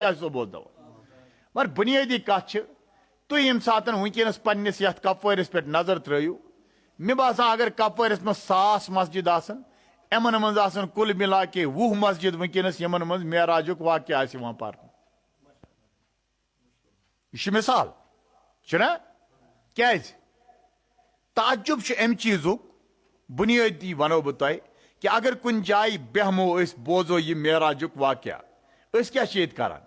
बोलता मगर बुनियादी कत तुम ये सात वनस पन्नस ये कपवारिस पे नजर त्रो मे बासान अगर कपवारिस में 100 मस्जिद आमन मज कुल मिला के 20 मस्जिद वनस यमन मज मेराजुक वाक़या पर यह मिसाल ना क्या ताजुब अम चीजुक बुनियादी वनो बह तुह कि अगर कुन जाय बेहमो बोजो यह मेराजुक वाक़या क्या करान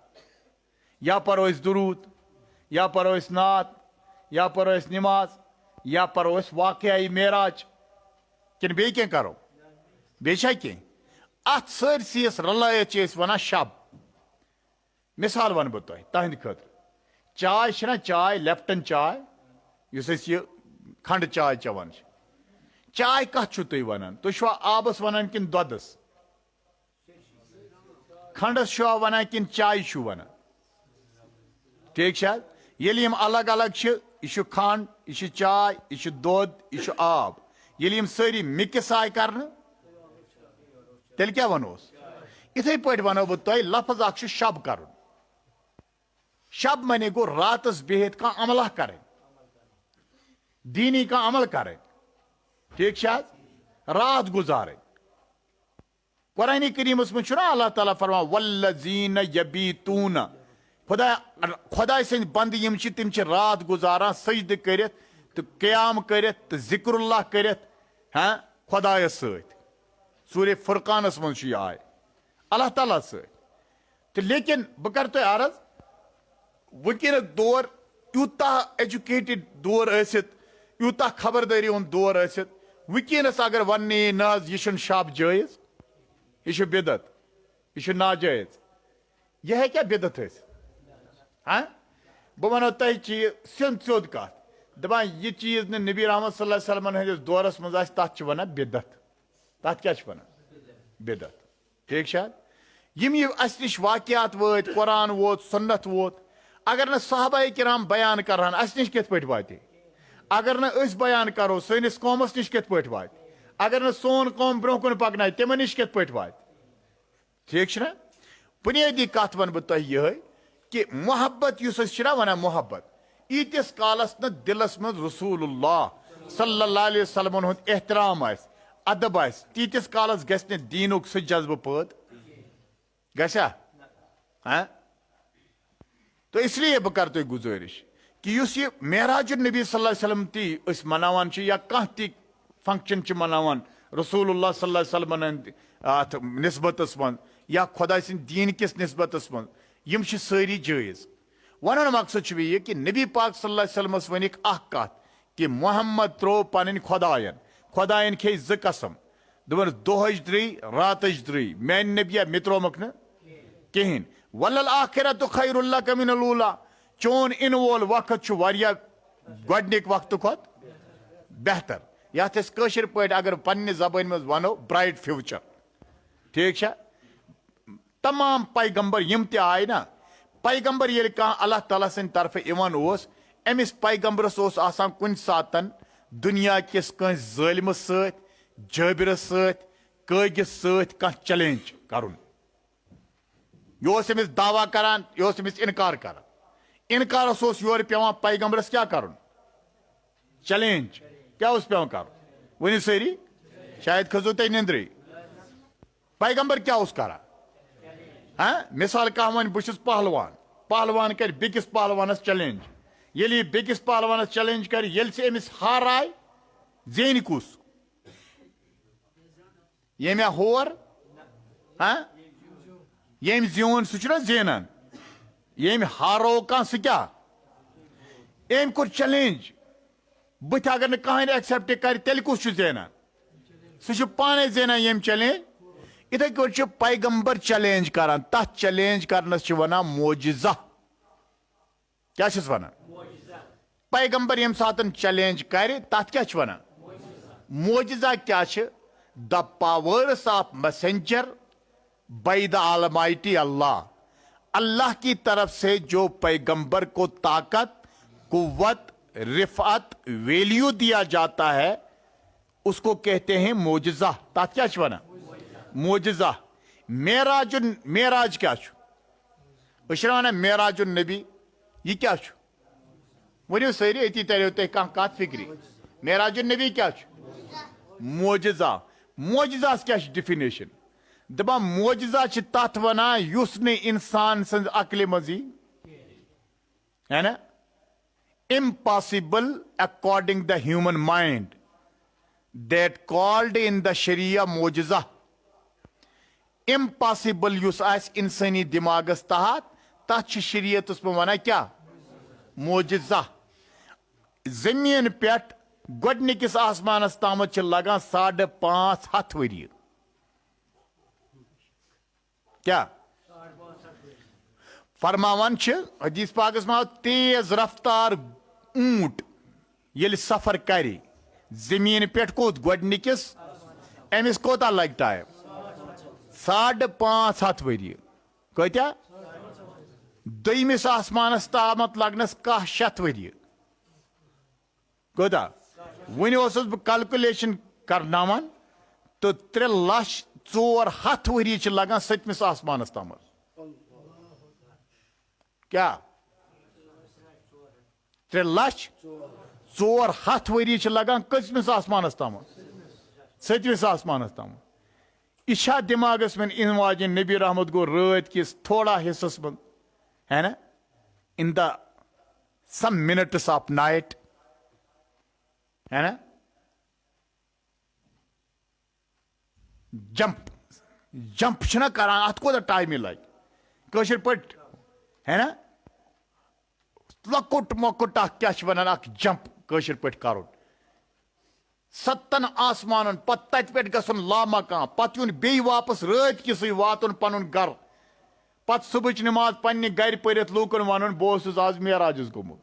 या परो दुरूद या परो नात या परो नमाज या परो वाक़या मेराज किन बे क्या करो बेशा कह अत सरसीस रलायत वन शब मिसाल वन बह तुंद खतर चाय चाय लेप्टन चाय इस खंड चाय चवान चाय कत वन तुम आबस वन कि दोदस खंडस वन कि चाय वन ठीक ये अलग अलग यह खंड यह चाय यह दोद यह आब ये सारी मिक्स आय कर तेल क्या वनोस इथे पे वनो बह तुह लफज अख शब कर शब मने गो रातस बिहित कह अमला करें दीनी का अमल करें ठीक रात गुजारें कुरान करीमस में अल्लाह ताला फरमा वल्लज़ीन यबीतून खुदा सद बंद तिम रात गुजारान सजद कर तो क़याम कर तो ज़िक्रुल्लाह कर हाँ खुदायस सूर्य फुरकानस मज आय अल्लाह ताला तो लेकिन बह कर तुह अर्ज वनक दौर यूता एजुकेटेड दौर यूता खबरदारी दौर वनस अगर वन ना यह शब जायज यह बिदत यह नाजायज यह है क्या बिदत हाँ बह वनो तुह चीज सिद कत दपान यह चीज नबी रहमत सल्लल्लाहु अलैहि वसल्लम हंदिस दौरस मज तथ वन बिदत तथ क्या वन बिदत ठीक यम यह अस नश वाक़यात वत कुरान वोत सुन्नत वोत अगर न सहाबाए किराम बयान करान अस नश कित पे वाते अगर न अस बयान करो सनिस कौमस नश कित पे वाते अगर न सोन कौम ब्रोह कुन पकन तिम नश कित पे वाते ठीक ना बुनियादी कत वन बह तुह यह कि मोहब्बत वन मोहब्बत ईतिस कालस न दिलस मज रसूलुल्लाह सल्लल्लाहु अलैहि वसल्लम हुंद एहतराम अदब तीतिस कालस गि दीनुक सह जज्बह पद गसा हाँ तो इसलिए बह कर तुह गुजारिश कि यह मेराज नबी सल्लल्लाहु अलैहि वसल्लम ती मनावान या कह ती फंक्शन मनावान रसूलुल्लाह सल्लल्लाहु अलैहि वसल्लम निस्बतस मन या खुदा सिंद दीन किस निस्बतस मन यम सारी जायज वन मकसद यह कि नबी पाक सल्लल्लाहु अलैहि वसल्लम वनिक कत कि मोहम्मद त्रो पन खुदायन खे ज कसम दोपन दोहज द्री रातज द्री मैन नबिया मे त्रोमक न कहें वल्लल आखिरत खैरुल लक मिनल ऊला चोन इन वोल वक्त गडनिक वक्त खुद बेहतर यथ कशर पे अगर पन्ने जबान मज वनो ब्राइट फ्यूचर ठीक तमाम पैगंबर यम ते आय ना पैगंबर ये अल्लाह ताला सद तरफ इवन अमिस पैगंबरस आसान कुन सातन दुनिया किस जालिमस सत जाबिरस सत कगिस सत कह चैलेंज करुन यह अमिस दावा करान यह अमिस इनकार करान इनकारस योर पेवान पैगंबरस क्या करुन चैलेंज क्या पेवान कर वन सारी शायद खजो तुम निंद्रे पैगंबर क्या करान हाँ मिसाल कह वन बहुत पहलवान पहलवान कर बेकिस पहलवानस चैलेंज ये बेकिस पहलवानस चैलेंज कर से अमिस हार आय जेन कुस ये होर हाँ यम जीवन सह जेनान यम हारो कह सह क्या अम कोर चैलेंज बुथ अगर न कहें एक्सेप्ट कर तेल कुस जेनान सह पाने जेनान यम चैलेंज इथे पे पैगंबर चैलेंज करान तथ चैलेंज करनस वन मोजिजा क्या वन पैगंबर यम सात चैलेंज कर तथ क्या वन मोजिजा क्या the powers of messenger by the almighty Allah अल्लाह की तरफ से जो पैगंबर को ताकत कुव्वत रिफात वैल्यू दिया जाता है उसको कहते हैं मोजिजा तथ क्या वन मोजिजा मेराज मेराज क्या वन मेराजुन नबी यह क्या वनो सारी अति तरो तुम कह कत फिक्री मेराजुन नबी क्या मोजिजा मोजिजा क्या डिफिनेशन दपा मोजिजा तथ वनान इंसान सज अकल मजी है ना impossible according the human mind that called in the sharia mojiza impossible yus as insani dimagas tahat tach shariatus pe wana kya mojiza zameen pet godnikis asmanas tamat ch lagan 5.5 wari kya फरमावन हदीस पाकस में तेज रफ्तार ऊंट ये सफर कर जमीन पे कोत गोडनिकिस अमिस कोता लग टाइम 5.5 वरी कत्या दोमिस आसमानस तामत लगनस 100 वरी कोता वन बह कैलकुलेशन करनावन तो 3,04,000 वरी लगान 7मिस आसमानस तामत क्या 3,04,000 वरी लगान कस्मिस आसमानस तम 7मिस आसमानस तम यह दिमागस में इन वाजन नबी रहमत गो रात किस थोड़ा हिस्सस में है ना in the some minutes of night है ना जंप जंप करान अत कोता टाइम लग कशर पट है ना लकुट मकुट क्या वन जंप कशर पे कर 7 आसमान पे गन लामकान पत युन बे वापस रात किस वातन पन गर पत सुबह नमाज पन्ने गर पढ़ लूकन वन बहुत आज मेराजस गोमुत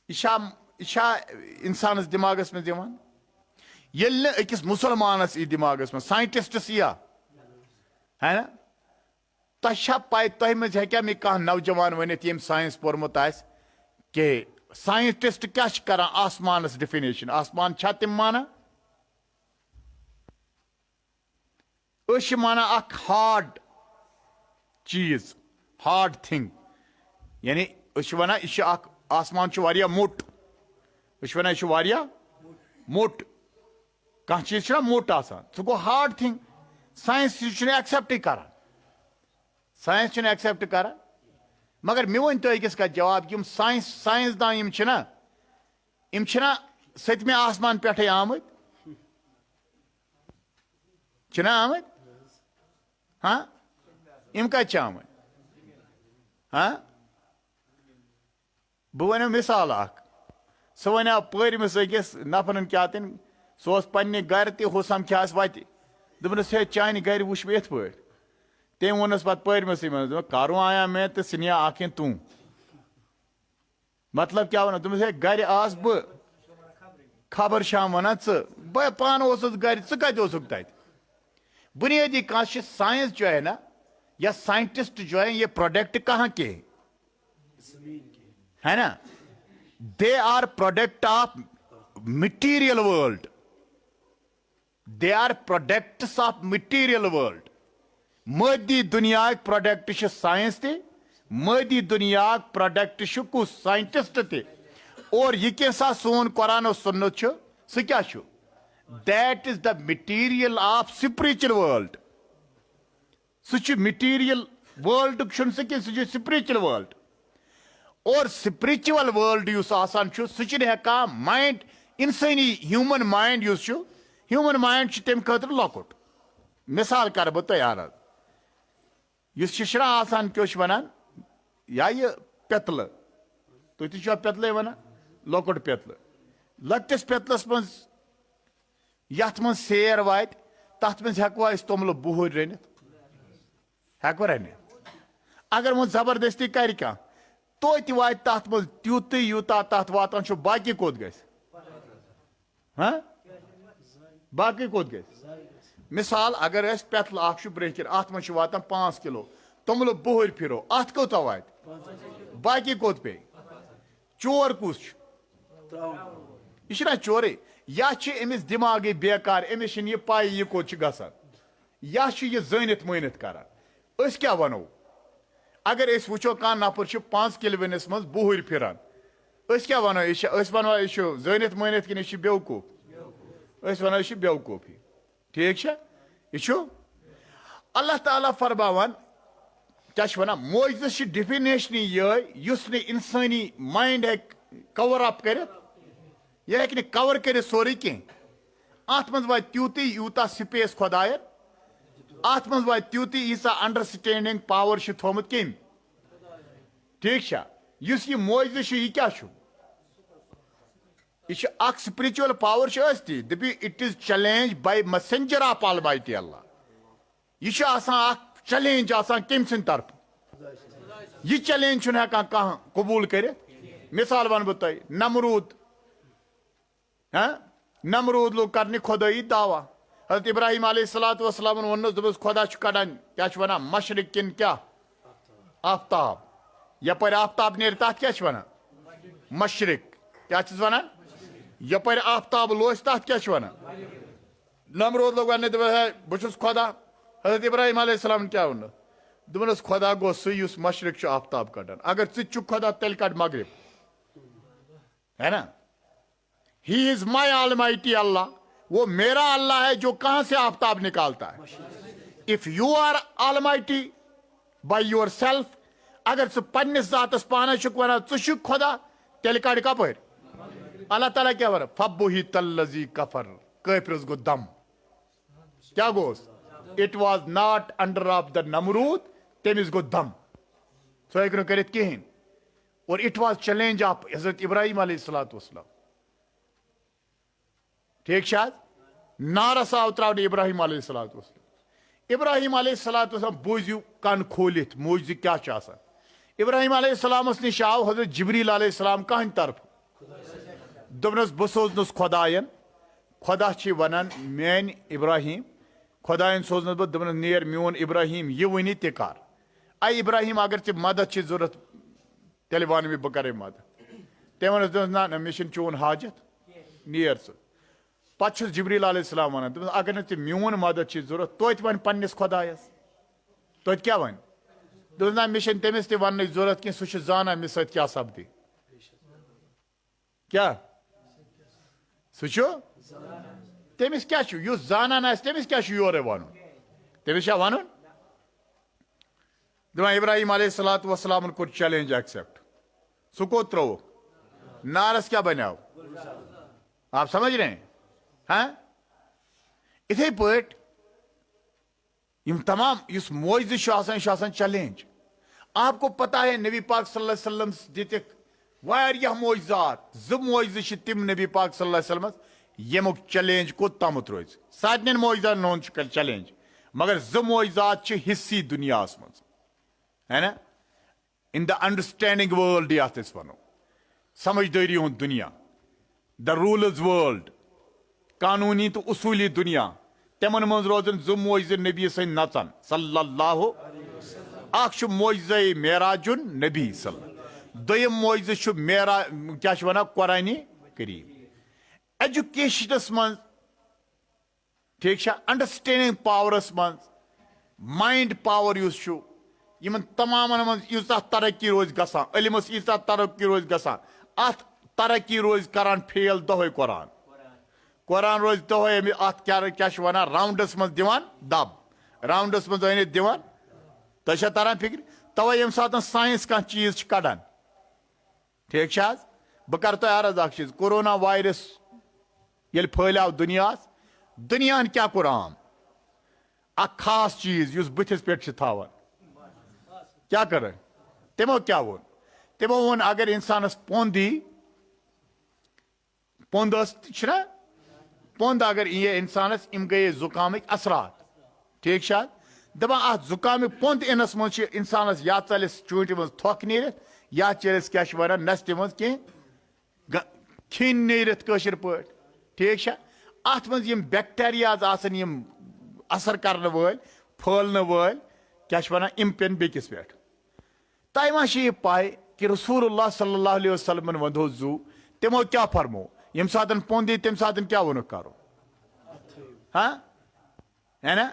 यह इंसानस दिमागस में दिवान ये अकिस मुसलमानस यह दिमागस में साइंटिस्टस यह है ना तह पाई तह मज हे मे कह नौजवान वनित यम साइंस पोर्मुत कि साइंटिस्ट क्या कर आसमानस डिफिनेशन आसमान छा तिम माना माना अख हार्ड चीज हार्ड थिंग यानी वन यह आसमान वारिया मोट वन यह मोट कह चीज मोट आसान सह go hard thing science accept कर साइंस एक्सेप्ट कर मगर मे वन तो अकिस का जवाब यम साइंसदान यम 7वें आसमान पे आमत आमत हाँ यम कत आमत हाँ बह वन मिसाल सह वन पर्मिस अकिस नफरन क्या तन सह पे गर तह समख्या वत दोपस हे चान गर वुच ये पे तम वोनस पे पर्मिस करूँ आया मैं तो सिनिया आखिन तू मतलब क्या वन दोपस हे गर आस बह खबर शाम वन बह पान गर कत तत बुनियादी कह साइंस जो है ना या साइंटिस्ट जो है ये प्रोडक्ट कहाँ के है ना they are product of material world they are products of material world मदी दुनिया प्रोडक्ट साइंस ते मदी दुनिया प्रोडक्ट कुस साइंटिस्ट ते और यह कैसा सोन कुरान और सुन्नत सह क्या that is the material of spiritual world सह मटीरियल वर्ल्ड सह स्पिरिचुअल वर्ल्ड और स्पिरिचुअल वर्ल्ड सह हेका माइंड इंसानी ह्यूमन माइंड ह्यूमन माइंड तम खतर लकुट मिसाल कर बह तैयार आसान क्या वनान या यह पेतल तुम तो पेतल वन लकुट पेतल लकटिस पेतलस मज यथ मन सेर वात तथ मज हेकवा तोमल बुहर रनित हेकवा रनित अगर वो जबरदस्ती कर कह तो वात तथ मज त्यूत यूता तथ वातान बाकी कोत गस हाँ बाकी कोत गस मिसाल अगर पेतल ब्रेकर अत मज वातान 5 किलो तोमल बुहर फिरो अत कोता वात बाकी कोत पे चोर कुस यह चोरे या अमिस दिमाग बेकार अमिस यह पाई यह कोत गसान या यह जानित मानित कर अस क्या वनो अगर अस वुचो कान नफर 5 किलोमीटर मज बुहर फिरान अस क्या वनो अस वनो यह जानित मानित कि यह बेवकूफ अस वनो यह बेवकूफी ठीक है यह अल्लाह ताला फरमावान क्या वन मोइज़ डिफिनेशन ये इंसानी माइंड हे कवर अप कर यह हे कवर कर सोरे कह अत मज वा त्यूत यूता स्पेस खुदायन अत मज वा त्यूत यीसा अंडरस्टैंडिंग पावर थोमुत कम ठीक यह मोइज़ यह क्या यह स्पिरिचुअल पावर दपी it is challenge by messenger of almighty Allah यह चैलेंज कम सिंद तरफ यह चैलेंज कह कबूल कर मिसाल वन बह नमरूद नमरूद लोग कर खुदाई दावा हजरत इब्राहिम अलैहिस्सलाम वन दोपस खुदा कड़ान क्या वन मशरिक किन क्या आफ्ताब यपर आफ्ताब नेर तथ क्या वन मशरिक क्या वन यपर आफ्ताब लोस तथ क्या वन नमरूद लोग वन बहुत खुदा हजरत इब्राहिम अलैहिस्सलाम क्या वन दोपस खुदा गो सह मशरिक आफ्ताब कड़ान अगर च खुदा तेल कड़ मगरिब है ना ही इज माई ऑलमाइटी अल्लाह वो मेरा अल्लाह है जो कहां से आफ्ताब निकालता है if you are almighty by yourself अगर च पन्निस जातस पानस वन च खुदा तेल कड़ कपर अल्लाह ताला क्या वन फब्बुही तल्लज़ी कफर काफिरस गो दम क्या गोस it was not under of the नमरूद तमिस गो दम सो हेक कर कहें और इट वाज चैलेंज ऑफ हजरत इब्राहिम अलैहिस्सलाम ठीक शायद नारस आव त्रावन इब्राहिम अलैहिस्सलाम इब्राहिम अलैहिस्सलाम बूझू कान खोलित मोइज़ क्या इब्राहिम अलैहिस्सलाम निश आव हजरत जिब्रील अलैहिस्सलाम कहन तरफ दोपनस बह सोजनस खुदायन खुदा वनान मेन इब्राहिम खुदायन सोजनस बह दोपन नेर मोन इब्राहिम यह वन कर आई इब्राहिम अगर चे मदद जरूरत तेल वन बह कर मदद तम वन ना मे चोन हाजत नेर सह पे जिब्रील अलैहिस्सलाम वन अगर चे मोन मदद जरूरत तो वन पन्निस खुदायस तो क्या वन ना मे तमिस वन जरूरत कह सह जाना मे सत क्या सपदि क्या सह तमिस क्या जानान तमिस क्या योर वन तमिस वन इब्राहिम अलैहिस्सलाम कोर चैलेंज एक्सेप्ट सह को त्रो नारस क्या बनो आप समझ रहे हैं हाँ इथे पट तमाम इस मोइज़ चैलेंज आपको पता है नबी पाक सल्लल्लाहु अलैहि वसल्लम दितक वारियाह मोइज़ात ज मोइज़ तिम नबी पाक सल्लल्लाहु अलैहि वसल्लम यमुक चैलेंज को तमुत रोज सारन मोइज़ान नोन चैलेंज मगर ज मोइज़ात हिस्सी दुनिया मज है ना इन द अंडरस्टैंडिंग वर्ल्ड यथ वनो समझदारी हुंद दुनिया द रूलर्स वर्ल्ड कानूनी तो उसूली दुनिया तमन मज रोजन ज मोइज़ नबी सद नचन सल्लल्लाहु अख मोइज़ मेराजुन नबी दोयम मोइज़ मेरा क्या वन कुरान करीम एजुकेशनस मज ठीक अंडरस्टैंडिंग पावरस मज माइंड पावर इन तमाम यूता तरक्की रोज गसान इलमस यूता तरक्की रोज गसान अत तरक्की रोज करान फेल दहे कुरान कुरान रोज दहे अत क्या वन राउंडस मज दिवान दब राउंडस मज दिवान तो तरह फिक्र तवे यम सात साइंस कह चीज कड़ान ठीक बह कर तुम अर्ज अख चीज कोरोना वायरस ये फैलाव दुनिया क्या कुरान अ खास चीज बुथिस पे थावान क्या कर तमो क्या वोन तमो वोन अगर इंसानस पोंद यी पोंद अगर ये इंसानस इम गए जुकाम असरात ठीक दपान अत जुकाम पोंद इनस मज इंसानस या चलस चूंटि मज थोक नीरत या चलस क्या वन नस्ति मज कह खिन नीरत कशर पे ठीक अत मज बैक्टीरियाज असर करने वल फैलने वल क्या वन इम पेन बेकिस पे तय मा यह पाई कि रसूलुल्लाह सल्लल्लाहु अलैहि वसल्लम वधो जू तमो क्या फरमो यम सात पोंद यी तम सात क्या वोन करो हाँ है ना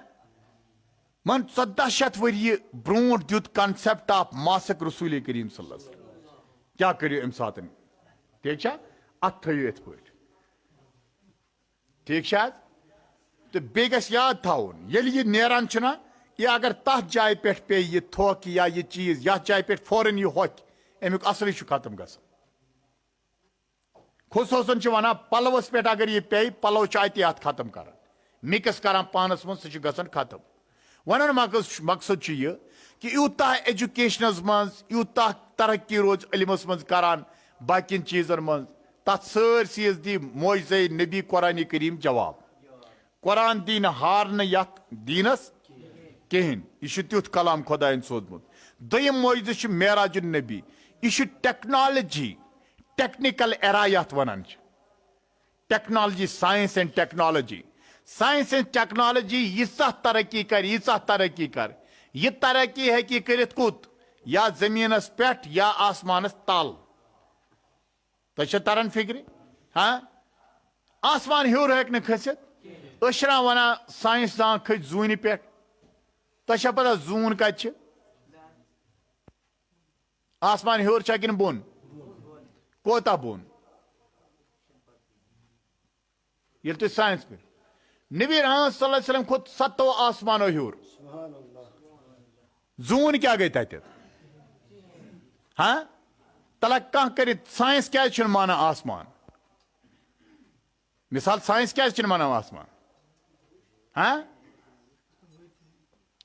मन 1400 वरी ब्रोट दुत कंसेप्ट ऑफ मासक रसूल करीम सल्लल्लाहु अलैहि वसल्लम क्या करियो अम सात ठीक अत थो इत पे ठीक तो बे याद थावन ये नेरान यह अगर तथ जाय पे पे यह थोक या यह चीज यथ जाय पे फौरन यह होक अमुक असली खत्म ग खुश हसन वन पलवस पे अगर यह पे पलव अत खत्म कर मिक्स कर पानस मज सह ग खत्म वन मकसद यह कि यूता एजुकेशन मज यूता तरक्की रोज इलमस मज करान बाकिन चीजन मज तथ सरसी दी मोइज़ नबी कुरान करीम जवाब कुरान दी हार यथ दीनस कहें यह तुथ कलाम खुदायन सोदमुत दोयम मोइज़ मेराज नबी यह टेक्नोलॉजी टेक्निकल एरा यथ वनान technology science and technology science and technology यीसा तरक्की कर यह तरक्की है करित कुत या जमीनस पे या आसमानस तल तो तरन फिक्र हाँ आसमान हूर हेक खसित अशरा वना साइंसदान खज जून पे तो पता जून कत आसमान हूर कि बोन कोता बोन ये तुम साइंस पे नबी रहमत सल्लल्लाहु अलैहि वसल्लम खुद 7 आसमानो हूर जून क्या गई तत हाँ तला कह कर साइंस क्या माना आसमान मिसाल साइंस क्या माना आसमान हाँ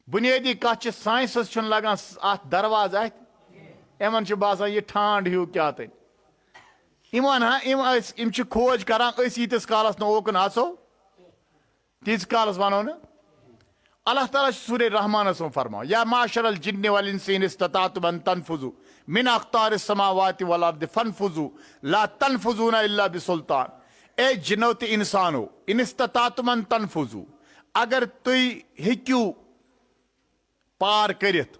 बुनियादी कत साइंस लगान अत दरवाज अमन बासान यह ठांड हूँ क्या तन इम खोज करान यीतिस कालस नोकन आसो तीस कालस वनो न अल्लाह ताला सूरे रहमान फरमा या माशरल जिन्न वल इंस इन इस्ततातुम अन तनफुजु मिन अख्तारिस समावाति वल अर्द फनफुजु ला तनफुजुना इल्ला बिसुल्तान ए जिन्नो ते इंसानो इन इस्ततातुम अन तनफुजु अगर तुई हेक्यू पार करित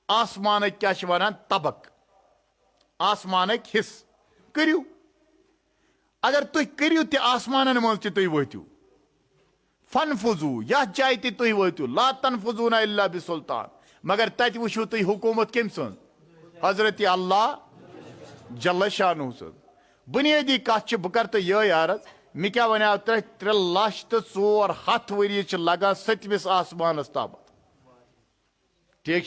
आसमान क्या वनान तबक आसमान हिस करियो अगर तुई करियो ते आसमान मज तुई वोतियो फनफुजू यह जाय तुम वो ला तनफुजूना इल्ला बिसुल्तान मगर तत वो तुम हुकूमत कम सन हजरत अल्लाह जल्ल शानु सन बुनियादी कत बह कर तो ये अर्ज मे क्या वन 3,04,000 वरी लगान 7मिस आसमानस तामत ठीक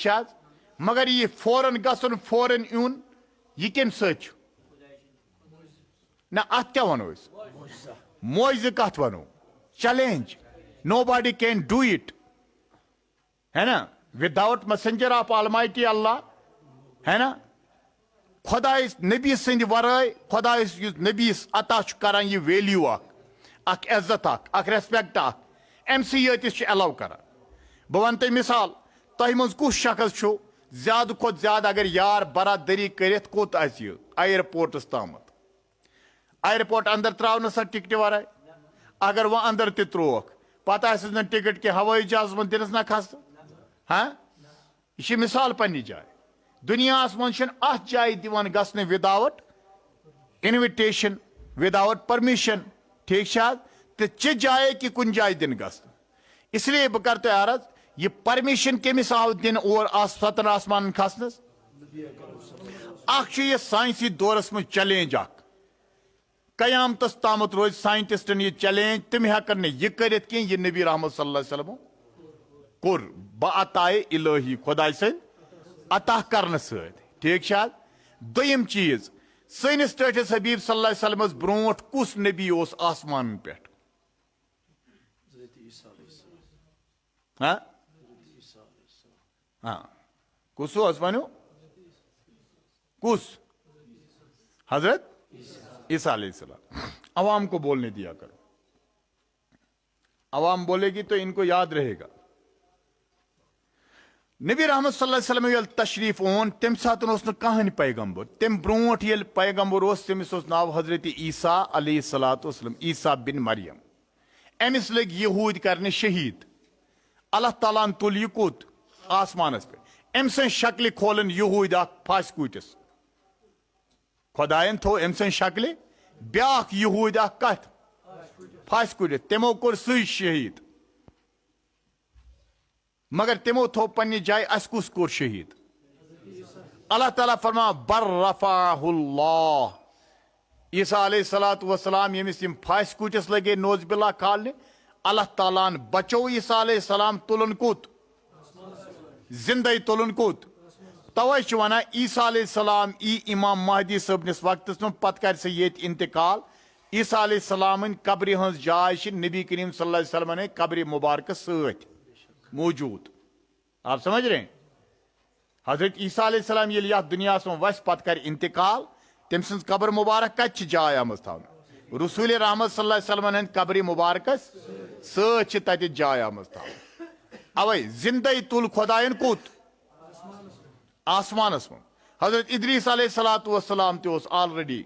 मगर यह फौरन गसन फौरन यून यह कम सत ना अत क्या वनो मोइज़ कत वनो challenge nobody can do it है ना without messenger of almighty Allah है ना खुदा नबी सद वराय खुदा नबी अता करान यह वैल्यू अख इज्जत अख रेस्पेक्ट अम सत अलाउ कर बह वन तुम मिसाल तुह मज कुछ शख्स ज्यादा खुद ज्यादा अगर यार बरादरी करित कोत एयरपोर्टस तामत एयरपोर्ट अंदर त्राव सा टिकट वराय अगर वह अंदर त्रोक पता टिकट के हवाई जहाज मन दिनस ना खस हाँ यह मिसाल पन्नी जाए दुनिया मज अत जाए दिवान गसने विदाउट इनविटेशन विदाउट परमिशन ठीक तो चे जाए कि कुन जाए दिन गस इसलिए बह कर अर्ज यह परमिशन कमिस आव दिन और 7 आसमान खसनस यह साइंसी दौरस में चैलेंज कयामतस तामत रोज साइंटिस्टन यह चैलेंज तुम हेकन यह कर यह नबी रहमत सल्लल्लाहु अलैहि वसल्लम कोर बअताए इलाही खुदा सद अता करने ठीक दोयम चीज सनिस टठिस हबीब सल्लल्लाहु अलैहि वसल्लम ब्रोट कुस नबी ओस आसमान पे कुस वनो कुस हजरत ईसा अलैहिस्सलाम अवाम को बोलने दिया करो अवाम बोलेगी तो इनको याद रहेगा नबी रहमत सल्लल्लाहु अलैहि वसल्लम ये तशरीफ ओन तम सात कहन पैगंबर तम ब्रोट ये पैगंबर तमिस नाव हजरत ईसा अलैहिस्सलातु वस्सलाम ईसा बिन मरियम अमिस लग यहूद करने शहीद अल्लाह ताला तुल यह कुत आसमानस पे अम सन शक्ल खोलन यहूद फास कूटिस खुदायन थो अम सन शक्ल ब्याख यहूद कत फास कूटिस तमो कोर सही शहीद मगर तिमो थो पन्ने जाय अस कुस कोर शहीद अल्लाह ताला फरमा बर रफाहुल्लाह ईसा अलैहिस्सलातु वस्सलाम यमिस यम फांस कूटिस लगे नोज बिल्ला खालने अल्लाह ताला बचो ईसा अलैहिस्सलाम तुलन कुत जिंदगी तुलन कुत तवै वना ईसा अलैहिस्सलाम इमाम महदी सबनिस वक्तस में पत कर से ये इंतकाल ईसा अलैहिस्सलाम कब्र हज जाय नबी करीम सल्लल्लाहु अलैहि वसल्लम ने कब्र मुबारक सत मौजूद। आप समझ रहे हैं? हजरत ईसा अलैहिस्सलाम ये यथ दुनिया में वस पत कर इंतकाल तम सज कब्र मुबारक कत जाय आमज थान रसूल रहमत सल्लल्लाहु अलैहि वसल्लम हंद कब्र मुबारक सत तत जाय आमज थान अवै जिंदगी तुल खुदायन कुत आसमानस में हजरत इदरीस अलैहिस्सलातु वस्सलाम ते ऑलरेडी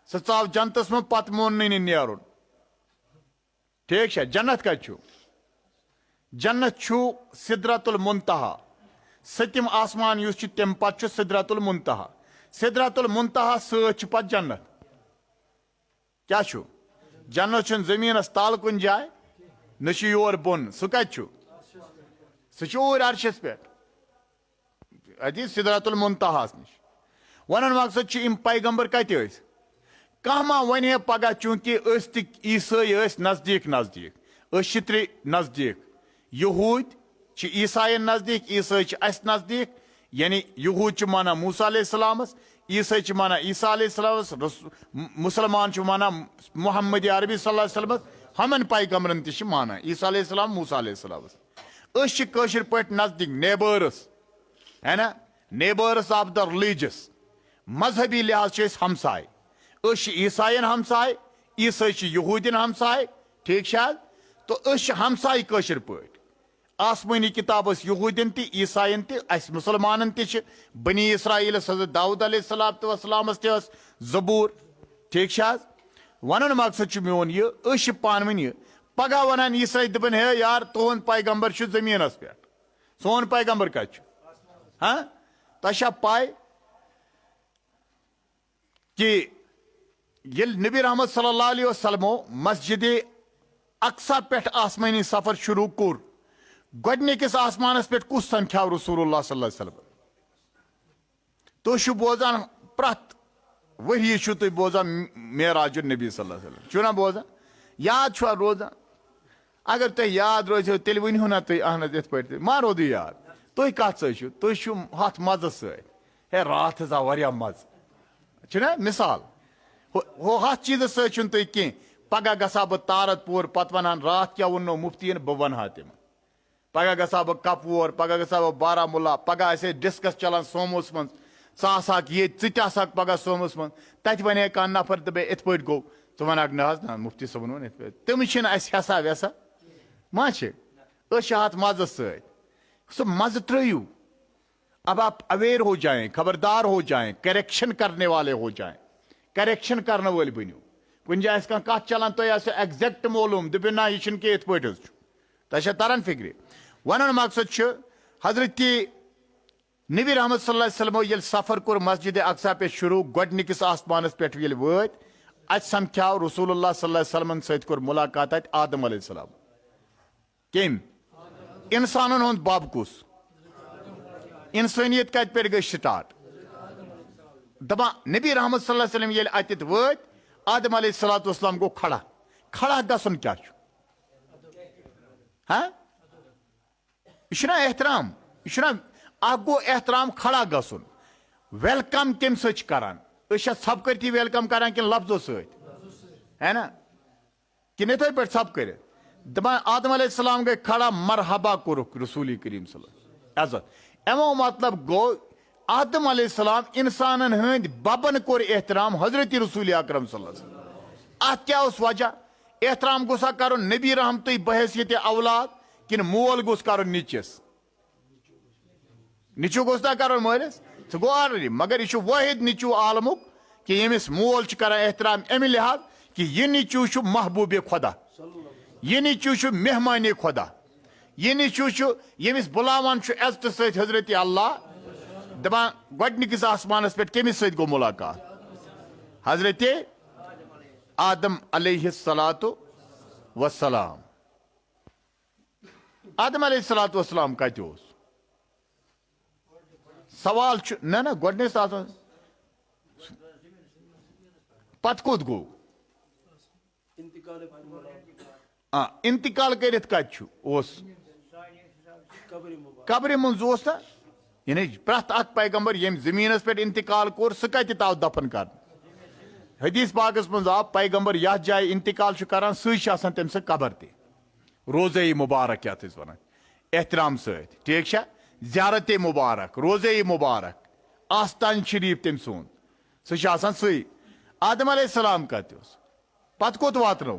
सह आव जन्नतस में पत मोन नेरुन ठीक है। जन्नत कत जन्नत सिदरतुल मुंतहा सतम आसमान युस तम पत सिदरतुल मुंतहा सिदरतुल मुंतहा सत पत जन्नत क्या जन्नत जमीनस तल कुन जाय न योर बोन सह कत सह अर्शस पे अति सिदरतुल मुंतहास निश वन मकसद इम पैगंबर कत कह मा वन है पगह चूंकि ईसाई नजदीक नजदीक नजदीक यहूद ईसाइन नजदीक ईसाई अस नजदीक यानी यहूद माना मूसा अलैहिस्सलामस ईसाई माना ईसा अलैहिस्सलामस मुसलमान माना मोहम्मद अरबी सल्लल्लाहु अलैहि वसल्लम हमन पैगंबरन त माना ईसा अलैहिस्सलाम मूसा अलैहिस्सलामस कशर पे नजदीक नेबर्स है ना नेबर्स ऑफ द रिलीजियस मजहबी लिहाज हमसाय ईसाइन हमसाय ईसाई यहूदिन हमसाय ठीक तो हमसाय कशर पे आसमानी किताब यहूदिन त ईसाइन त मुसलमान त बनी इसराइल हज़रत दाऊद अलैहिस्सलाम ज़बूर ठीक वन मकसद मोन यह पान वन पगह वन ईसाई दपन है यार तुहद पैगंबर जमीनस पे सोन पैगंबर कत हाँ तह पाय कि नबी रहमत सल्लल्लाहु अलैहि वसल्लम मस्जिद अक्सा पे आसमानी सफर शुरू कोर गोडनिकिस आसमानस पे कुस संख्या रसूलुल्लाह सल्लल्लाहु अलैहि वसल्लम तो बोजान प्रत वही तुम बोजान मेराज नबी सल्लल्लाहु अलैहि वसल्लम ना बोजान याद छुआ रोजान अगर तुम याद रोज तेल वनो ना तुम अहन इत पे मा रोद याद तुम कत तुम हथ मज हे रात हज आव मज ना मिसाल हो हथ चीज तुम कह पगह गसा बह तारतपुर पत वनान रात क्या वनो मुफ्ती बह वन तम पगह गसा बह कपवोर पगह गसा बह बारामूला पगह ऐसे डिस्कस चलान सोमोस मन ये ाक पगह सोमोस मन तत वन कह नफर दे इत पे गो तो वन ना मुफ्ती सबन वन इत तम हसा वैसा मा हथ मज सो मज त्रयू अब आप अवेयर हो जाएं खबरदार हो जाएं करेक्शन करने वाले हो जाएं करेक्शन करने वाले बनो कुछ जाए कत चलान तुम एग्जैक्ट मालूम दपो ना यह कह इत पे तह तरन फिक्र वन मकसद हजरत नबी रहमत सल्लल्लाहु अलैहि वसल्लम ये सफर कोर मस्जिद अक्सा पे शुरू गोडनिकिस आसमानस पे वत अत समख्याव रसूलुल्लाह सल्लल्लाहु अलैहि वसल्लम सत कोर मुलाकात आदम अलैहिस्सलाम कम इंसानन हुंद बब कुस इंसानियत कत पे गई स्टार्ट दपा नबी रहमत सल्लल्लाहु अलैहि वसल्लम ये अत वत आदम अलैहिस्सलातु वस्सलाम गो खड़ा खड़ा गसन क्या हाँ यह एहतराम यह गो एहतराम खड़ा गसन वेलकम कम सरान सब करती वेलकम करान कि लफ्जों है ना कि इत पे सब कर दपान आदम अलैहिस्सलाम गई खड़ा मरहबा कोरुक रसूल करीम सल्लल्लाहु अलैहि वसल्लम एमो मतलब गो आदम अलैहिस्सलाम इंसानन हंद बबन कोर एहतराम हजरत रसूल अकरम सल्लल्लाहु अलैहि वसल्लम अत क्या वजह एहतराम गोसा कर नबी रहमत बहैसियत औलाद कि मोल गोस कर निचस निचू गोस ना कर मलिस सह गो ऑलरेडी मगर यह वाहिद निचू आलमुक कि यमिस मोल कर एहतराम अमि लिहाज कि यह निचू महबूब खुदा यह निचू मेहमान खुदा यह निचू यमिस बुलावान इज्जत सत हजरत अल्लाह दपान गोडनिकिस आसमानस पे कमिस सत गो मुलाकात हजरत आदम अलैहिस्सलातु वस्सलाम आदम अलैहिस्सलाम कत ओस सवाल ना गोडनिस पत कोत गो इंतकाल करित कत कब्र मज यानी प्रत अख पैगंबर यम जमीनस पे इंतकाल कोर सह कत आव दफन कर हदीस पाकस मज आव पैगंबर यथ जाय इंतकाल करान सह तम स कबर ते रोज़े मुबारक यथ वन एहतराम सत ठीक ज़ियारत मुबारक रोज़े मुबारक आस्तान शरीफ तम सुन सह सही आदम अलैहिस्सलाम कत पत कोत वातनो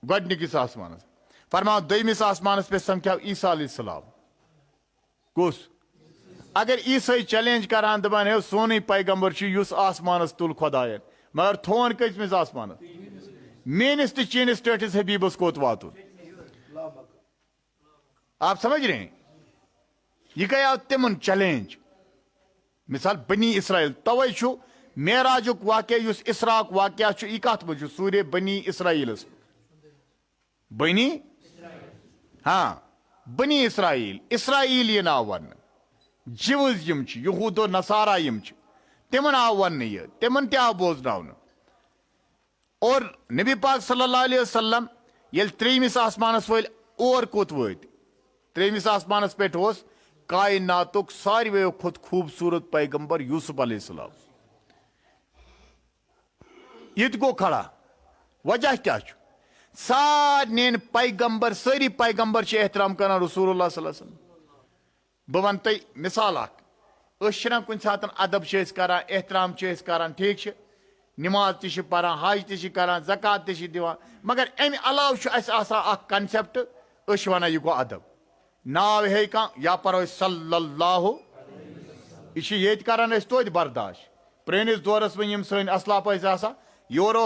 गोडनिकिस आसमानस फरमाओ दोयमिस आसमानस पे समख्याव ईसा अलैहिस्सलाम कुस अगर ईसाई चैलेंज करान दपान है सोन पैगंबर युस आसमानस तुल खुदायन मगर थोन कचमिस आसमानस मेनिस तो चीनिस टटिस हबीबस कोत वातुन आप समझ रहे हैं यह गया तिमन चैलेंज मिसाल बनी इसराइल तवे मेराजुक वाक़या युस इसराक वाक़या यह कत मज सूर्य बनी इसराइलस बनी हाँ बनी इसराइल इसराइल ये आव वन जिवज यम यहूदो नसारा यम तिमन आव वन यह तिमन ते आव बोजन और नबी पाक सल्लल्लाहु अलैहि वसल्लम ये त्रेमिस आसमानस वल और कोत वत त्रेमिस आसमानस पे कायनातुक सारवे खुद खूबसूरत पैगंबर यूसुफ अलैहिस्सलाम ये गो खड़ा वजह क्या सारे पैगंबर सारी पैगंबर एहतराम कर रसूलुल्लाह सल्लल्लाहु अलैहि वसल्लम बह वन तुम मिसाल कुन सात अदब करान एहतराम करान ठीक नमाज ति परान हज ति करान ज़कात ति दिवान मगर अमि अलाव कनसेप्ट वन यह गो अदब नाव हे या परो सल्लल्लाहु यह ये करान तोत बर्दाश्त प्रेनिस दौरस वन यम सन असलाफ योर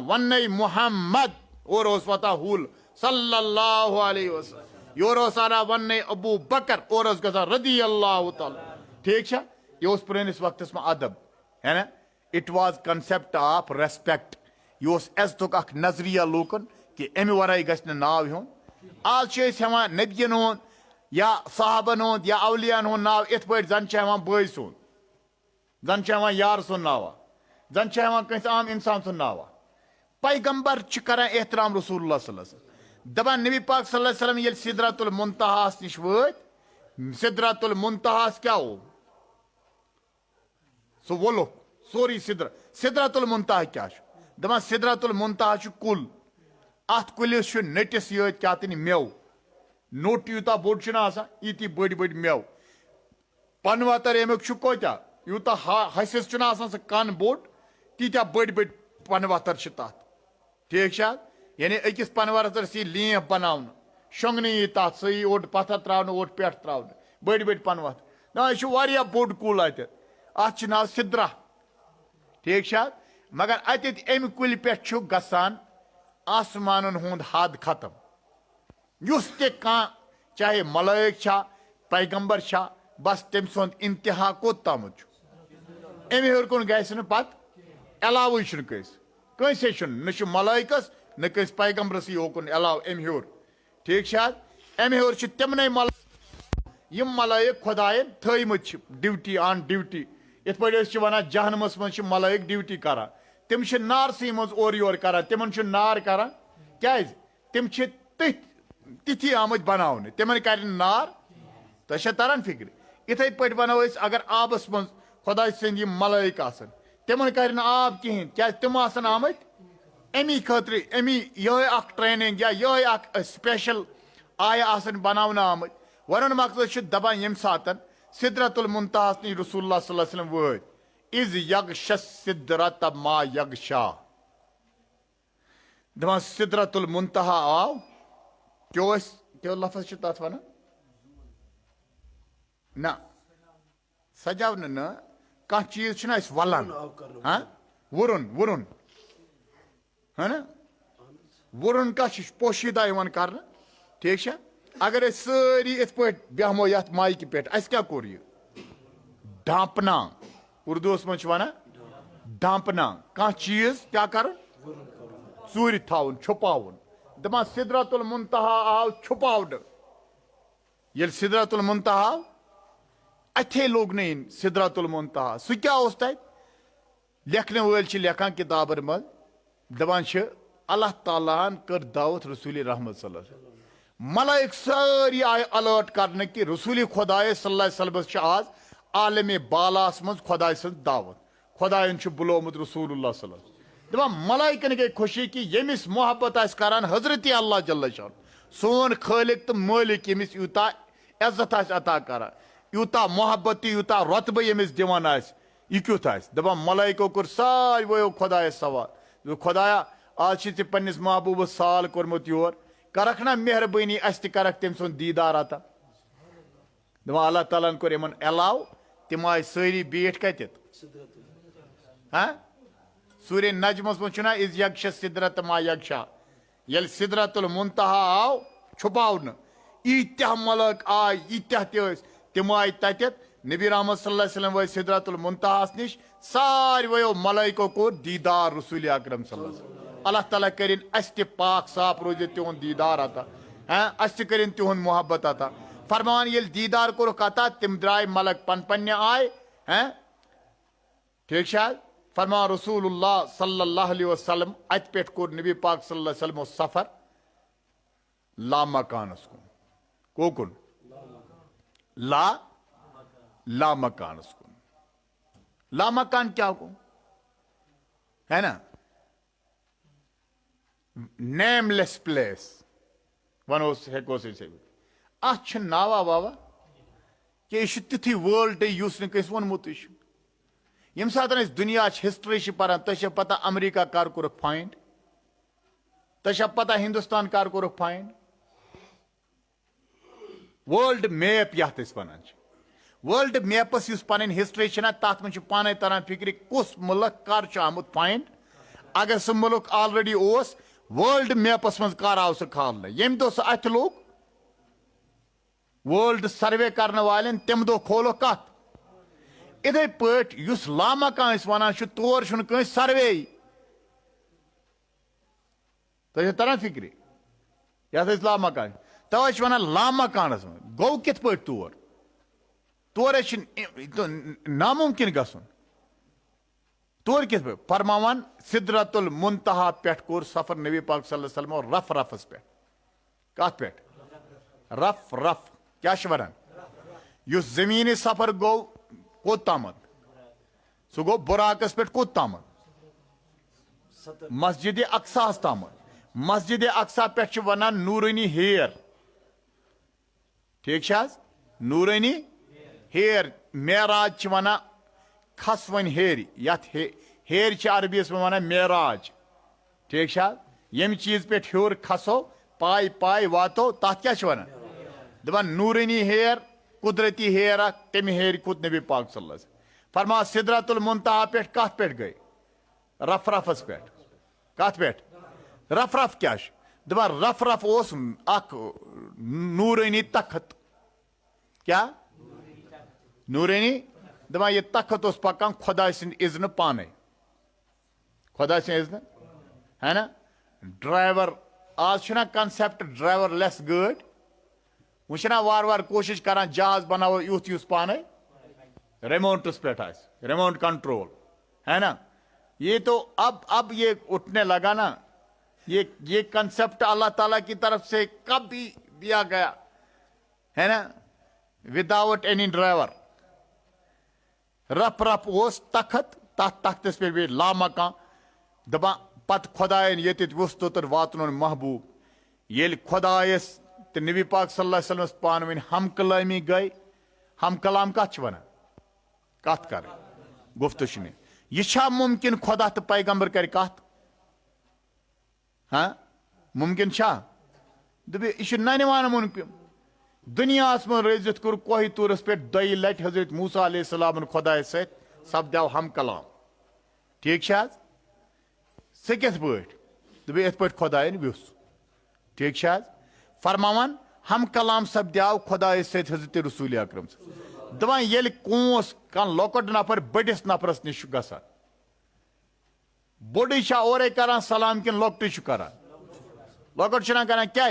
वन मुहम्मद और वता हुल सल्लल्लाहु अलैहि वसल्लम योर वन अबू बकर और रदी अल्लाह तआला ठीक यह पुरानिस वक्तस में अदब है ना it was concept of respect यह इज्जतुक अख नजरिया लूकन कि अमि वराई गछ नाव हेन आज हेवान नबियन हुंद या साहबन हुंद या अवलियान हुंद नाव इत पे जन हेवान बय सुन जन हेवान यार सुन नावा जन हेवान कस आम इंसान सुन नावा पैगंबर कर एहतराम रसूलुल्लाह सल्लल्लाहु अलैहि वसल्लम दपान नबी पाक सल्लल्लाहु अलैहि वसल्लम ये सिदरतुल मुंतहास निश वत सिदरतुल मुंतहास क्या हो सो वोलो सोरी सिदरतुल मुंतहा क्या दपान सिदरतुल मुंतहा कुल अत कुलिस नटिस ये क्या मेव नोट यूता बोड़ यी बड़ बड़ मेव पनवतर अमुक कोत्या यूता हसिस सह कन बोड़ तीत्या बड़ बड़ पनवतर तथ ठीक यानी अकिस पनवतर यी लेफ बनावन शोंगन यी तथ सही ओट पत्थर त्रावन ओट पे त्रावन बड़ बड़ पनवतर ना यह बोड़ कुल अत नाव सिद्रा ठीक मगर अत अमि कुल पे गसान आसमान हुंद हद खत्म युस ते चाहे मलाइक पैगंबर बस तम सुंद इंतहा कोत ताम अमि हेर कुन गैस पत अलाव कंसे न मलाइकस न कस पैगंबरस योकुन अलाव अमि हेर ठीक अमि हेर तमन यम मलाइक खुदायन थमत ड्यूटी ऑन ड्यूटी इत पे वन जहनमस मज मलाइक ड्यूटी करान तम नारसी मज और योर करान तिमन नार करान क्या तम तिथि आमत बनाने तिमन कर नार तो तरन फिक्र इथे पे वनो अगर आबस मज खुदा सद मलाइक तिमन कर आब कहें क्या तम आमत अमी खतर अमी यह ट्रेनिंग या यह स्पेशल आय बनाने आमत वन मकसद दपान यम सात सिदरतुल मुंतहास नी रसूलुल्लाह सल्लल्लाहु अलैहि वसल्लम वत इज यगश सिदरत मा यगशा दपान सिदरतुल मुंतहा आव क्यों लफ्ज तथ वन ना सजावन न कह चीज वलन हाँ वुरुन वुरुन है ना वुरुन कह पोशीदा कर ठीक अगर सारी इत पे बेहमो ये माइक पे क्या कोर यह ढांपना उर्दूस मज वन ढांपना कह चीज क्या कर चूर थावन छुपावन दपान सिदरतुल मुंतहा आव छुपावन ये सिदरतुल मुंतहा अथे लोग नहीं सिदरतुल मुंतहा सह क्या लेखने वल लेखान किताबन मज दपान अल्लाह तालान कर दावत रसूल रहमत सल्लल्लाहु अलैहि वसल्लम मलाइक सारी आय अलर्ट करने कि रसूल खुदाए सल्लल्लाहु अलैहि वसल्लम आज आलम बालास मज खुदाए सं दावत खुदायन बुलोमुत रसूलुल्लाह सल्लल्लाहु अलैहि वसल्लम दपान मलाइकन गई खुशी कि यमिस मोहब्बत आस करान हजरत अल्लाह जल्ल शान सोन खालिक तो मालिक यमिस यूता इज्जत आस अता करान यूता मोहब्बत यूता रुतबह यमिस दिवान आस यह क्युत आस दपान मलाइको कर सारी वो खुदाए सवाल खुदाया आज चे पन्निस महबूबस साल कोरमुत योर करख ना मेहरबानी अस करख तम सुन दीदार अता दपान अल्लाह ताला कोर यमन अलाव तिम आय सारी बेठ कत हाँ सूर्य नजमस मना इज यक्ष सिदरत मा यक्षा ये सिदरतुल मुंतहा आव छुपावन ईत्या मलक आय ईत्या तिम आय तत नबी रहमत सल्लल्लाहु अलैहि वसल्लम वो सिदरतुल मुंतहास निश सारी वो मलाइको को दीदार रसूल अकरम सल्लल्लाहु अलैहि वसल्लम अल्लाह ताला करिन अस ते पाक साफ रोज तिहुन दीदार अता हैं अस करिन तिहुन मोहब्बत अता फरमान ये दीदार को अता तिम द्राय मलक पन पन्ने आय हैं ठीक शायद फरमा रसूलुल्लाह सल्लल्लाहु अलैहि वसल्लम अत पेट कोर नबी पाक सल्लल्लाहु अलैहि वसल्लम सफर ला मकानस कोकुन ला मकानस कुन ला मकान क्या को है ना नेमलेस प्लेस वनोस हेकोस अत नावा वावा कि यह तिथि वर्ल्ड युस नस वोनमुत यम सात दुनिया हिस्ट्री पान तुम पता अमेरिका कर कोरुक फाइंड तुम पता हिंदुस्तान कर कोरुक फाइंड वर्ल्ड मैप यथ वन वर्ल्ड मैपस पन हिस्ट्री तथ मन पाने तरह फिक्र कुस मुल्क कर आमुत फाइंड अगर सह मुल्क ऑलरेडी ओस वर्ल्ड मैपस मज कर आव सह खाल यम दो सह अथ लोग वर्ल्ड सर्वे करने वाले तम दो खोलो कत इथे पुस लामकान वन तौर सर्वे तुम तरह फिक्र ये लामकान तवे वन लामकानस गो कित तौर तौर नामुमकिन गसन तौर कित फरमान सिदरतुल मुंतहा पेट कोर सफर नबी पाक सल्लल्लाहु अलैहि वसल्लम रफ रफस पे कत पे रफ रफ क्या वन युस जमीनी सफर गो कोत तामत सह गो बुराकस पे कोत तामत मस्जिद अक्सा तामत मस्जिद अक्सा पे वन नूरानी हेर ठीक नूरानी हेर मेराज वन खस वन हेर यथ हेर अरबीस में वन मेराज ठीक यम चीज पे हर खसो पाई पाई वातो तथ क्या वन दपान नूरानी हेर कुदरती हेर तम हेर कुत नबी पाक सल्लल्लाहु अलैहि वसल्लम फरमा सिदरतुल मुंतहा पे कत पे गई रफ रफस पे कत पे रफ रफ क्या दपान रफ रफ ओस अख नूरानी तखत क्या नूरानी दपान ये तखत उस पकान खुदा सिंद इज़्न पाने खुदा सिंद इज़्न है ना ड्राइवर आज कंसेप्ट ड्राइवर लेस गाड़ वह वार वार कोशिश करान जहाज बनाओ यूथ यूस पाने रिमोटस पे रिमोट कंट्रोल है ना ये तो अब ये उठने लगा ना ये कंसेप्ट अल्लाह ताला की तरफ से कब भी दिया गया है ना without any driver rough rough ओस तखत तथ तख्तस पे भी लामका दपा पत खुदायन ये वोत वातन महबूब ये खुदायस तो नबी पाक सल्लल्लाहु अलैहि वसल्लम पान वन हम कलामी गई हम कलाम कत वन कत कर गुफ्तशुनि यह मुमकिन खुदा तो पैगंबर कर कत हाँ मुमकिन दपे यह ननवान मुमकिन दुनिया में रजित कोर कोही तूरस पे दई लट हजरत मूसा अलैहिस्सलाम खुदा सपदाव हम कलाम ठीक सह कत पे इत पे खुदायन व्युस ठीक फरमावन हम कलाम सपदाव खुदा हजरत रसूल अकरम दपान ये कोस कह लौकट नफर बड़िस नफरस नश गसान बोड़ और करान सलाम किन लौकट करान लौकट करान क्या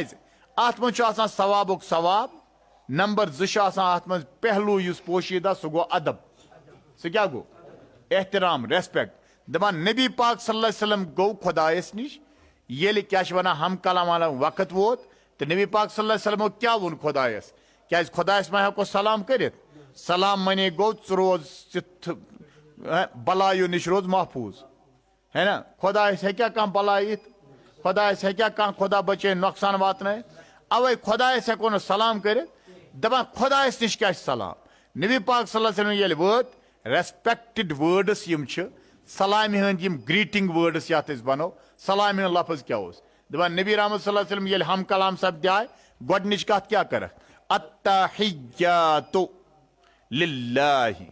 अत मज सवाबुक सवाब नंबर 2 अत मज पहलू युस पोशीदा सह गो अदब सह क्या गो एहतराम रेस्पेक्ट दपान नबी पाक सल्लल्लाहु अलैहि वसल्लम गो खुदायस निश ये क्या वन हम कलाम वक्त वोत तो नबी पाक सल्लल्लाहु अलैहि वसल्लम क्या वोन खुदायस क्या खुदायस मा हेको सलाम कर सलाम मने गो रोज बलायो निश रोज महफूज है ना खुदायस हे क्या कह बला इत खुदायस हे क्या कह खुदा बचे नुकसान वातन अवे खुदायस हेको न सलाम कर दपान खुदायस निश क्या सलाम नबी पाक सल्लल्लाहु अलैहि वसल्लम ये वोत रेस्पेक्टेड वर्ड्स यम सलाम हंद यम ग्रीटिंग वर्ड्स यात बनो सलाम हंद लफज क्या दपान नबी रहमत सल्लल्लाहु अलैहि वसल्लम ये हम कलाम सपदाय गोडनिच कत क्या कर अत्तहिय्यातु लिल्लाहि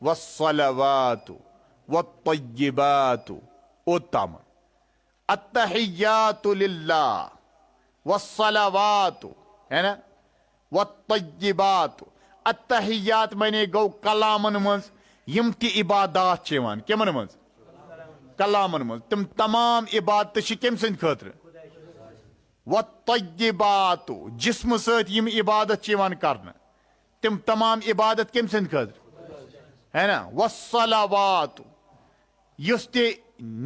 वस्सलवातु वत्तय्यिबातु ओतम अत्तहिय्यातु लिल्लाह वस्सलवातु है ना वत्तय्यिबातु अत्तहिय्यात मने गो कलामन मज यम ति इबादत चेवान केमन मज कलामन मज तुम तमाम इबादत कम सद खतर वत्तय्यिबातु जिस्म सत यम इबादत चेवान करन तुम तमाम इबादत कम सद खतर है ना वस्सलावातु युस ते